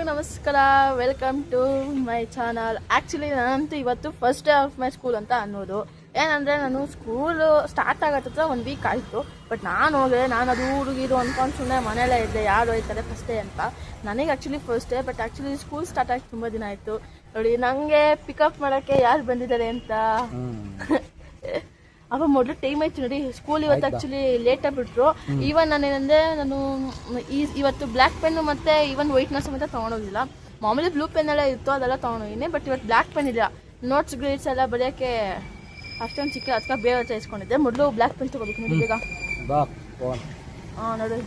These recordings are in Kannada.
ನಮಸ್ಕಾರ, welcome to my channel. Actually ನಾನಂತೂ ಇವತ್ತು first day of my school ಅಂತ ಅನ್ನೋದು. ಏನಂದರೆ ನಾನು ಸ್ಕೂಲು ಸ್ಟಾರ್ಟ್ ಆಗತ್ತ 1 ವೀಕ್ ಆಯಿತು. ಬಟ್ ನಾನು ಹೋದರೆ ನಾನು ಅದು ಹುಡುಗಿರು ಅಂದ್ಕೊಂಡು ಸುಮ್ಮನೆ ಮನೆಯಲ್ಲೇ ಇದ್ದೆ, ಯಾರು ಹೋಯ್ತಾರೆ ಫಸ್ಟ್ ಡೇ ಅಂತ. ನನಗೆ actually first day, but actually school start ಆಗಿ ತುಂಬ ದಿನ ಆಯಿತು. ನೋಡಿ ನನಗೆ ಪಿಕಪ್ ಮಾಡೋಕ್ಕೆ ಯಾರು ಬಂದಿದ್ದಾರೆ ಅಂತ. ಅವ ಮೊದಲು ಟೈಮ್ ಆಯ್ತು ನೋಡಿ. ಸ್ಕೂಲ್ ಇವತ್ತು ಆ್ಯಕ್ಚುಲಿ ಲೇಟಾಗಿ ಬಿಟ್ಟರು. ಈವನ್ ನಾನೇನಂದರೆ ನಾನು ಇವತ್ತು ಬ್ಲ್ಯಾಕ್ ಪೆನ್ನು ಮತ್ತು ಈವನ್ ವೈಟ್ನರ್ ಸಮೇತ ತೊಗೊಂಡೋಗಿಲ್ಲ. ಮಾಮೂಲಿ ಬ್ಲೂ ಪೆನ್ ಎಲ್ಲ ಇತ್ತು, ಅದೆಲ್ಲ ತೊಗೊಂಡೋಗಿನಿ. ಬಟ್ ಇವತ್ತು ಬ್ಲ್ಯಾಕ್ ಪೆನ್ ಇಲ್ಲ. ನೋಟ್ಸ್ ಗ್ರೇಡ್ಸ್ ಎಲ್ಲ ಬರೆಯೋಕ್ಕೆ ಅಷ್ಟೊಂದು ಚಿಕ್ಕ ಅದಕ್ಕೆ ಬೇರೆ ಇಸ್ಕೊಂಡಿದ್ದೆ. ಮೊದಲು ಬ್ಲ್ಯಾಕ್ ಪೆನ್ ತೊಗೋಬೇಕು ನೋಡಿ ಈಗ. ಹಾಂ ನೋಡಿ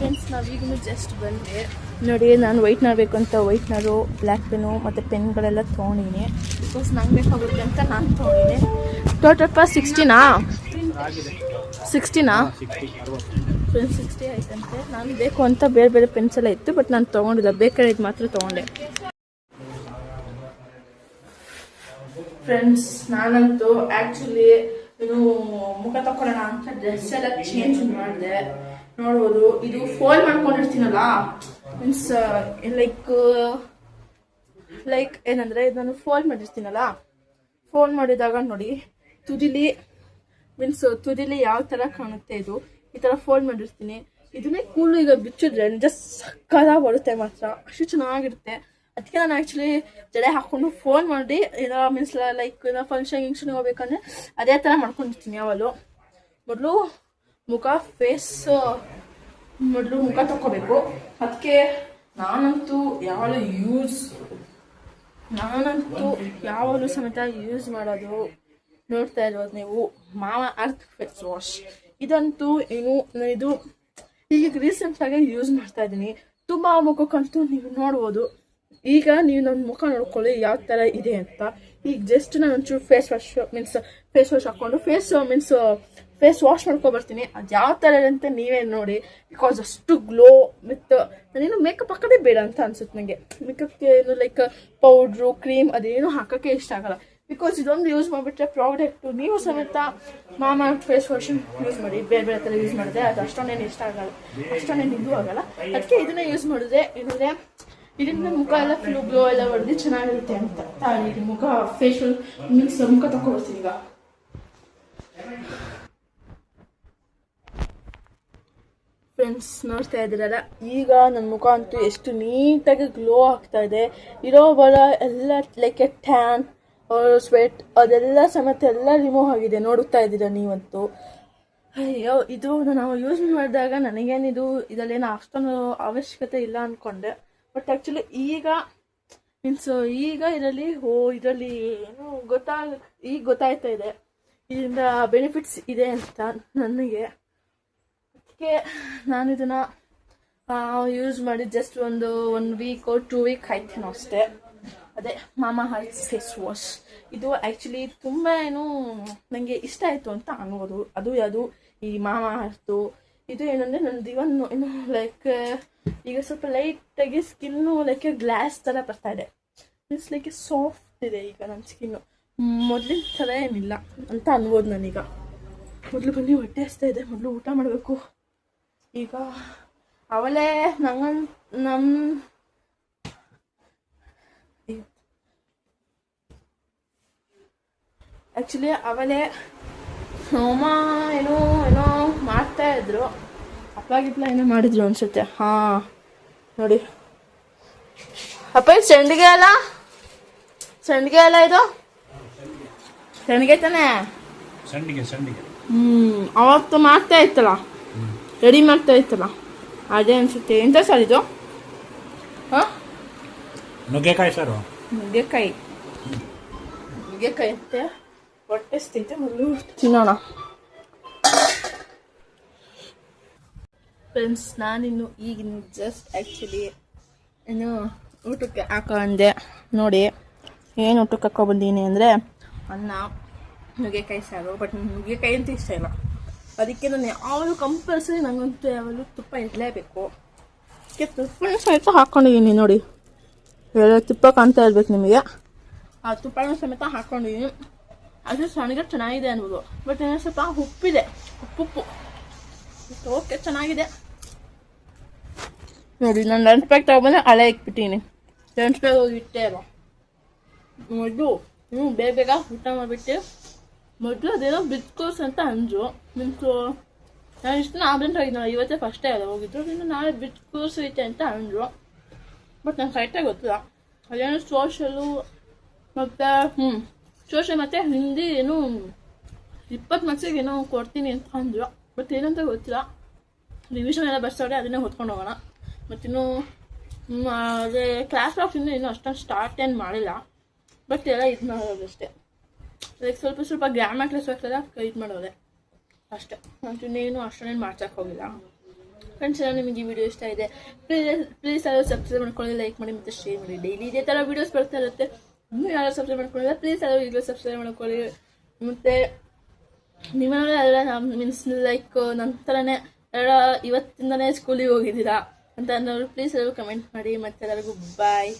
ಫ್ರೆಂಡ್ಸ್, ನಾವೀಗೂ ಜಸ್ಟ್ ಬಂದೆ ನೋಡಿ. ನಾನು ವೈಟ್ನರ್ ಬೇಕು ಅಂತ ವೈಟ್ನರು, ಬ್ಲ್ಯಾಕ್ ಪೆನ್ನು ಮತ್ತು ಪೆನ್ಗಳೆಲ್ಲ ತೊಗೊಂಡಿನಿ. ಬಿಕಾಸ್ ನಂಗೆ ಬೇಕಾಗುತ್ತೆ ಅಂತ ನಾನು ತೊಗೊಂಡಿನಿ. ಟೋಟಲ್ ಕಾಸ್ಟ್ 60ನಾ ಫ್ರೆಂಡ್ಸ್ 60 ಆಯ್ತಂತೆ. ನಾನು ಬೇಕು ಅಂತ ಬೇರೆ ಬೇರೆ ಪೆನ್ಸ್ ಎಲ್ಲ ಇತ್ತು, ಬಟ್ ನಾನು ತೊಗೊಂಡಿಲ್ಲ. ಬೇಕಾಗಿದ್ದು ಮಾತ್ರ ತೊಗೊಂಡೆ. ಫ್ರೆಂಡ್ಸ್, ನಾನಂತೂ ಆ್ಯಕ್ಚುಲಿ ಮುಖ ತಗೊಳ್ಳೋಣ ಅಂತ ಡ್ರೆಸ್ ಎಲ್ಲ ಚೇಂಜ್ ಮಾಡಿದೆ. ನೋಡ್ಬೋದು, ಇದು ಫೋಲ್ಡ್ ಮಾಡ್ಕೊಂಡಿರ್ತೀನಲ್ಲ, ಮೀನ್ಸ್ ಲೈಕ್ ಏನಂದರೆ ನಾನು ಫೋಲ್ಡ್ ಮಾಡಿರ್ತೀನಲ್ಲ, ಫೋಲ್ಡ್ ಮಾಡಿದಾಗ ನೋಡಿ ತುದಿಲಿ ಯಾವ ಥರ ಕಾಣುತ್ತೆ. ಇದು ಈ ಥರ ಫೋಲ್ಡ್ ಮಾಡಿರ್ತೀನಿ. ಇದನ್ನೇ ಕೂಲು ಈಗ ಬಿಚ್ಚಿದ್ರೆ ಜಸ್ಟ್ ಸಕ್ಕದಾಗಿ ಬರುತ್ತೆ ಮಾತ್ರ, ಅಷ್ಟು ಚೆನ್ನಾಗಿರುತ್ತೆ. ಅದಕ್ಕೆ ನಾನು ಆ್ಯಕ್ಚುಲಿ ಜಡೆ ಹಾಕ್ಕೊಂಡು ಫೋನ್ ಮಾಡಿ ಏನೋ ಮೀನ್ಸ್ ಲೈಕ್ ಏನೋ ಫಂಕ್ಷನ್ ಹೋಗ್ಬೇಕಂದ್ರೆ ಅದೇ ಥರ ಮಾಡ್ಕೊಂಡಿರ್ತೀನಿ. ಯಾವಾಗಲೂ ಮೊದಲು ಮುಖ ತಗೋಬೇಕು. ಅದಕ್ಕೆ ನಾನಂತೂ ಯಾವಾಗಲೂ ಸಮೇತ ಯೂಸ್ ಮಾಡೋದು ನೋಡ್ತಾ ಇರೋದು ನೀವು, ಮಾಮಾ ಅರ್ತ್ ಫೇಸ್ ವಾಶ್. ಇದಂತೂ ಇದು ಈಗ ರೀಸೆಂಟಾಗಿ ಯೂಸ್ ಮಾಡ್ತಾ ಇದ್ದೀನಿ. ತುಂಬ ಮುಖಕ್ಕಂತೂ ನೀವು ನೋಡ್ಬೋದು. ಈಗ ನೀವು ನನ್ನ ಮುಖ ನೋಡ್ಕೊಳ್ಳಿ ಯಾವ ಥರ ಇದೆ ಅಂತ. ಈಗ ಜಸ್ಟ್ ನಾನು ಒಂಚೂರು ಫೇಸ್ ವಾಶ್ ಹಾಕ್ಕೊಂಡು ಫೇಸ್ ವಾಶ್ ಮಾಡ್ಕೊಬರ್ತೀನಿ. ಅದು ಯಾವ ಥರ ಇದೆ ಅಂತ ನೀವೇ ನೋಡಿ. ಬಿಕಾಸ್ ಅಷ್ಟು ಗ್ಲೋ ವಿತ್ ನಾನೇನು ಮೇಕಪ್ ಹಾಕೋದೇ ಬೇಡ ಅಂತ ಅನ್ಸುತ್ತೆ ನನಗೆ. ಮೇಕಪ್ಗೆ ಏನು ಲೈಕ್ ಪೌಡ್ರು, ಕ್ರೀಮ್ ಅದೇನು ಹಾಕೋಕ್ಕೆ ಇಷ್ಟ ಆಗಲ್ಲ. ಬಿಕಾಸ್ ಇದೊಂದು ಯೂಸ್ ಮಾಡಿಬಿಟ್ರೆ ಪ್ರಾಡಕ್ಟು ನೀವು ಸಮೇತ ಮಾಮಾ ಫೇಸ್ ವಾಶ್ ಯೂಸ್ ಮಾಡಿ. ಬೇರೆ ಬೇರೆ ಥರ ಯೂಸ್ ಮಾಡಿದ್ರೆ ಅದು ಅಷ್ಟೊಂದೇನು ಇಷ್ಟ ಆಗಲ್ಲ, ಅಷ್ಟೊಂದೇನು ಇದು ಆಗಲ್ಲ. ಅದಕ್ಕೆ ಇದನ್ನೇ ಯೂಸ್ ಮಾಡಿದ್ರೆ ಏನಂದರೆ ಇದರಿಂದ ಮುಖ ಎಲ್ಲ ಫುಲ್ ಗ್ಲೋ ಎಲ್ಲ ಹೊಡೆದು ಚೆನ್ನಾಗಿರುತ್ತೆ ಅಂತ ತಾಳಿ ಮುಖ ಫೇಶಿಯಲ್ ಮುಖ ತಗೊಳ್ತೀನಿ. ಈಗ ಫ್ರೆಂಡ್ಸ್ ನೋಡ್ತಾ ಇದ್ದೀರಲ್ಲ, ಈಗ ನನ್ನ ಮುಖ ಅಂತೂ ಎಷ್ಟು ನೀಟಾಗಿ ಗ್ಲೋ ಆಗ್ತಾ ಇದೆ. ಇರೋ ಬರೋ ಎಲ್ಲ ಲೈಕ್ ಟ್ಯಾನ್ ಸ್ವೆಟ್ ಅದೆಲ್ಲ ಸಮೇತ ಎಲ್ಲ ರಿಮೂವ್ ಆಗಿದೆ. ನೋಡುತ್ತಾ ಇದ್ದೀರಾ ನೀವಂತೂ. ಅಯ್ಯೋ, ಇದು ನಾವು ಯೂಸ್ ಮಾಡಿದಾಗ ನನಗೇನಿದು ಇದರಲ್ಲೇನು ಅಷ್ಟೊಂದು ಅವಶ್ಯಕತೆ ಇಲ್ಲ ಅಂದ್ಕೊಂಡೆ. ಬಟ್ ಆ್ಯಕ್ಚುಲಿ ಈಗ ಇದರಲ್ಲಿ ಏನು ಈಗ ಗೊತ್ತಾಯ್ತಾ ಇದೆ ಇದರಿಂದ ಬೆನಿಫಿಟ್ಸ್ ಇದೆ ಅಂತ ನನಗೆ. ಅದಕ್ಕೆ ನಾನು ಇದನ್ನು ಯೂಸ್ ಮಾಡಿ ಜಸ್ಟ್ ಒಂದು 1 ವೀಕ್ 2 ವೀಕ್ ಆಯ್ತೇನೋ ಅಷ್ಟೇ. ಅದೇ ಮಾಮಾ ಅರ್ತ್ ಫೇಸ್ ವಾಶ್. ಇದು ಆ್ಯಕ್ಚುಲಿ ತುಂಬ ನನಗೆ ಇಷ್ಟ ಆಯಿತು ಅಂತ ಅನ್ಬೋದು. ಅದು ಈ ಮಾಮಾ ಅರ್ತು ಇದು ಏನಂದರೆ ನನ್ನದು ಏನು ಲೈಕ್ ಈಗ ಸ್ವಲ್ಪ ಲೈಟಾಗಿ ಸ್ಕಿನ್ನು ಲೈಕ್ ಗ್ಲಾಸ್ ಥರ ಬರ್ತಾ ಇದೆ. ಮೀನ್ಸ್ ಲೈಕ್ ಸಾಫ್ಟ್ ಇದೆ ಈಗ ನನ್ನ ಸ್ಕಿನ್ನು, ಮೊದಲಿನ ಥರ ಏನಿಲ್ಲ ಅಂತ ಅನ್ಬೋದು ನಾನೀಗ. ಮೊದಲು ಬನ್ನಿ ಹೊಟ್ಟೆ ಹಸ್ತಾ ಇದೆ, ಮೊದಲು ಊಟ ಮಾಡಬೇಕು. ಈಗ ಅವಳೇ ಆ್ಯಕ್ಚುಲಿ ಅವಳೇ ಅಮ್ಮ ಏನೋ ಮಾಡ್ತಾ ಇದ್ರು, ಅಪ್ಪಾಗಿಪ್ಲ ಏನೋ ಮಾಡಿದ್ರು ಅನ್ಸುತ್ತೆ. ಹಾಂ ನೋಡಿ ಅಪ್ಪ, ಸಂಡಿಗೆ ಅಲ್ಲ ಇದು ಸಂಡಿಗೆ ತಾನೆ. ಅವತ್ತು ಮಾಡ್ತಾ ಇತ್ತಲ್ಲ, ರೆಡಿ ಮಾಡ್ತಾ ಇತ್ತಲ್ಲ, ಅದೇ ಅನ್ಸುತ್ತೆ. ಎಂತ ಸರ್ ಇದು? ಹಾಂ, ನುಗ್ಗೆಕಾಯಿ ಅಂತೆ. ಹೊಟ್ಟೆ ಸ್ಥಿತಿ ಮೊದಲು ತಿನ್ನೋಣ. ಫ್ರೆಂಡ್ಸ್, ನಾನಿನ್ನು ಈಗಿನ ಜಸ್ಟ್ ಆ್ಯಕ್ಚುಲಿ ಊಟಕ್ಕೆ ಹಾಕೊಂಡೆ ನೋಡಿ. ಏನು ಊಟಕ್ಕೆ ಹಾಕೊಬಂದೀನಿ ಅಂದರೆ ಅನ್ನ, ನುಗ್ಗೆಕಾಯಿ ಸಾರು. ಬಟ್ ನುಗ್ಗೆಕಾಯಿ ಅಂತ ಇಷ್ಟ ಇಲ್ಲ, ಅದಕ್ಕೆ ನಾನು ಯಾವಾಗಲೂ ಕಂಪಲ್ಸರಿ ನನಗಂತೂ ಯಾವಾಗಲೂ ತುಪ್ಪ ಇರಲೇಬೇಕು. ಅದಕ್ಕೆ ತುಪ್ಪನ ಸಮೇತ ಹಾಕ್ಕೊಂಡಿದ್ದೀನಿ ನೋಡಿ. ತುಪ್ಪ ಕಾಣ್ತಾ ಇರ್ಬೇಕು ನಿಮಗೆ. ಆ ತುಪ್ಪನ ಸಮೇತ ಹಾಕ್ಕೊಂಡಿದ್ದೀನಿ. ಅದು ಚೆನ್ನಾಗಿದೆ ಅನ್ಬೋದು. ಬಟ್ ಸ್ವಲ್ಪ ಉಪ್ಪಿದೆ, ಉಪ್ಪು ಓಕೆ ಚೆನ್ನಾಗಿದೆ. ನೋಡಿ ನಾನು ಲಂಚ್ ಬ್ಯಾಗ್ ತಗೊಬಂದ್ರೆ ಹಳೆ ಇಕ್ಬಿಟ್ಟಿನಿ. ಲಂಚ್ ಬ್ಯಾಗ್ ಹೋಗಿ ಇಟ್ಟೆ ಅಲ್ಲ ಮೊದಲು ಬೇಗ ಬೇಗ ಊಟ ಮಾಡಿಬಿಟ್ಟು ಮೊದಲು ಅದೇನೋ ಬಿಸ್ಕೋರ್ಸ್ ಅಂತ ಅಂದರು. ಮೀನ್ಸು ನಾನು ಇಷ್ಟು ಆಬ್ಸೆಂಟ್ ಆಗಿದ್ನಲ್ಲ, ಇವತ್ತೇ ಫಸ್ಟೇ ಅಲ್ಲ ಹೋಗಿದ್ರು. ಇನ್ನು ನಾಳೆ ಬಿಸ್ಕೋರ್ಸ್ ಐತೆ ಅಂತ ಅಂದರು. ಬಟ್ ನಂಗೆ ಕರೆಕ್ಟಾಗಿ ಗೊತ್ತಿಲ್ಲ. ಅದೇನೋ ಸೋಷಲು ಮತ್ತು ಸೋಷಲ್ ಮತ್ತು ಹಿಂದಿ ಏನು 20 ಮಾರ್ಕ್ಸಿಗೆ ಏನೋ ಕೊಡ್ತೀನಿ ಅಂತ ಅಂದರು. ಬಟ್ ಏನಂತ ಗೊತ್ತಿಲ್ಲ. ರಿವಿಷನ್ ಎಲ್ಲ ಬರ್ಸವ್ರೆ, ಅದನ್ನೇ ಹೊತ್ಕೊಂಡು ಹೋಗೋಣ. ಮತ್ತಿನ್ನು ಅದೇ ಕ್ಲಾಸ್ ವರ್ಕ್ಸ್ ಇನ್ನೂ ಅಷ್ಟೊಂದು ಸ್ಟಾರ್ಟ್ ಏನು ಮಾಡಿಲ್ಲ. ಬಟ್ ಎಲ್ಲ ಇದು ಮಾಡೋದಷ್ಟೇ. ಲೈಕ್ ಸ್ವಲ್ಪ ಸ್ವಲ್ಪ ಗ್ರಾಮರ್ ಕ್ಲಾಸ್ ವರ್ಕ್ಸ್ ಎಲ್ಲ ಇದು ಮಾಡೋದೆ ಅಷ್ಟೇ. ಇನ್ನೇನು ಅಷ್ಟೊಂದೇನು ಮಾಡ್ಸೋಕೆ ಹೋಗಿಲ್ಲ. ಫ್ರೆಂಡ್ಸ್ ಎಲ್ಲ ನಿಮಗೆ ಈ ವಿಡಿಯೋ ಇಷ್ಟ ಇದೆ ಪ್ಲೀಸ್ ಯಾರು ಸಬ್ಸ್ಕ್ರೈಬ್ ಮಾಡ್ಕೊಳ್ಳಿ, ಲೈಕ್ ಮಾಡಿ ಮತ್ತು ಶೇರ್ ಮಾಡಿ. ಡೈಲಿ ಇದೇ ಥರ ವೀಡಿಯೋಸ್ ಬರ್ತಾ ಇರುತ್ತೆ. ಇನ್ನೂ ಯಾರು ಸಬ್ಸ್ಕ್ರೈಬ್ ಮಾಡ್ಕೊಳ್ಳಿಲ್ಲ ಪ್ಲೀಸ್ ಯಾರು ಈಗಲೂ ಸಬ್ಸ್ಕ್ರೈಬ್ ಮಾಡ್ಕೊಳ್ಳಿ. ಮತ್ತು ನಿಮ್ಮಲ್ಲ ಮೀನ್ಸ್ ಲೈಕ್ ನನ್ನ ಥರನೇ ಎಲ್ಲ ಇವತ್ತಿಂದನೇ ಸ್ಕೂಲಿಗೆ ಹೋಗಿದ್ದೀರಾ ಅಂತ ಅನ್ನೋರು ಪ್ಲೀಸ್ ಎಲ್ಲರೂ ಕಮೆಂಟ್ ಮಾಡಿ. ಮತ್ತು ಎಲ್ಲರಿಗೂ ಬಾಯ್.